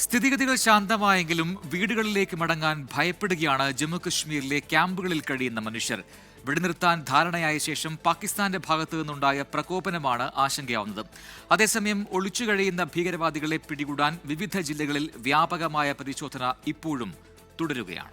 സ്ഥിതിഗതികൾ ശാന്തമായെങ്കിലും വീടുകളിലേക്ക് മടങ്ങാൻ ഭയപ്പെടുകയാണ് ജമ്മുകശ്മീരിലെ ക്യാമ്പുകളിൽ കഴിയുന്ന മനുഷ്യർ. വെടിനിർത്താൻ ധാരണയായ ശേഷം പാകിസ്ഥാന്റെ ഭാഗത്തു നിന്നുണ്ടായ പ്രകോപനമാണ് ആശങ്കയാവുന്നത്. അതേസമയം ഒളിച്ചു കഴിയുന്ന ഭീകരവാദികളെ പിടികൂടാൻ വിവിധ ജില്ലകളിൽ വ്യാപകമായ പരിശോധന ഇപ്പോഴും തുടരുകയാണ്.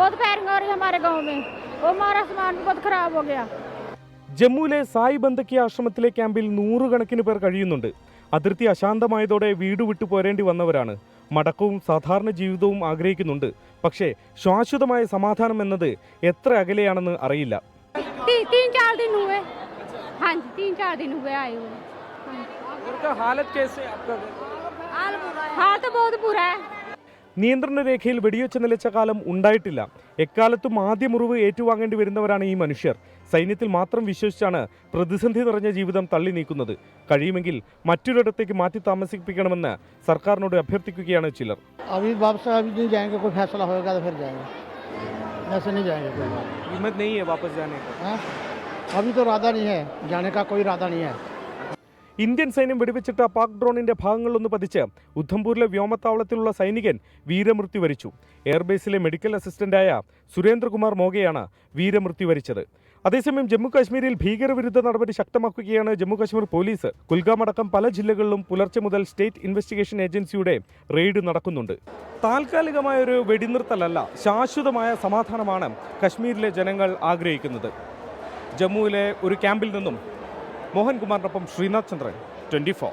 बहुत फायरिंग हो रही है हमारे गांव में और हमारा सामान बहुत खराब हो गया. ജമ്മുവിലെ സായി ബന്ദക്കി ആശ്രമത്തിലെ ക്യാമ്പിൽ നൂറുകണക്കിന് പേർ കഴിയുന്നുണ്ട്. അതിർത്തി അശാന്തമായതോടെ വീട് വിട്ടു പോരേണ്ടി വന്നവരാണ്. മടക്കവും സാധാരണ ജീവിതവും ആഗ്രഹിക്കുന്നുണ്ട്. പക്ഷേ ശാശ്വതമായ സമാധാനം എന്നത് എത്ര അകലെയാണെന്ന് അറിയില്ല. നിയന്ത്രണ രേഖയിൽ വെടിവെച്ച് നിലച്ച കാലം ഉണ്ടായിട്ടില്ല. എക്കാലത്തും ആദ്യ മുറിവ് ഏറ്റുവാങ്ങേണ്ടി വരുന്നവരാണ് ഈ മനുഷ്യർ. സൈന്യത്തിൽ മാത്രം വിശ്വസിച്ചാണ് പ്രതിസന്ധി നിറഞ്ഞ ജീവിതം തള്ളി നീക്കുന്നത്. കഴിയുമെങ്കിൽ മറ്റൊരിടത്തേക്ക് മാറ്റി താമസിപ്പിക്കണമെന്ന് സർക്കാരിനോട് അഭ്യർത്ഥിക്കുകയാണ് ചിലർ. ഇന്ത്യൻ സൈന്യം വെടിവെച്ചിട്ട പാക് ഡ്രോണിന്റെ ഭാഗങ്ങളിലൊന്ന് പതിച്ച് ഉദ്ധംപൂരിലെ വ്യോമത്താവളത്തിലുള്ള സൈനികൻ വീരമൃത്യു വരിച്ചു. എയർബേസിലെ മെഡിക്കൽ അസിസ്റ്റന്റായ സുരേന്ദ്രകുമാർ മോഗയാണ് വീരമൃത്യു വരിച്ചത്. അതേസമയം ജമ്മു കാശ്മീരിൽ ഭീകരവിരുദ്ധ നടപടി ശക്തമാക്കുകയാണ് ജമ്മു കാശ്മീർ പോലീസ്. കുൽഗാം അടക്കം പല ജില്ലകളിലും പുലർച്ചെ മുതൽ സ്റ്റേറ്റ് ഇൻവെസ്റ്റിഗേഷൻ ഏജൻസിയുടെ റെയ്ഡ് നടക്കുന്നുണ്ട്. താൽക്കാലികമായ ഒരു വെടിനിർത്തലല്ല, ശാശ്വതമായ സമാധാനമാണ് കശ്മീരിലെ ജനങ്ങൾ ആഗ്രഹിക്കുന്നത്. ജമ്മുവിലെ ഒരു ക്യാമ്പിൽ നിന്നും മോഹൻകുമാറിനൊപ്പം ശ്രീനാഥ് ചന്ദ്രൻ, 24.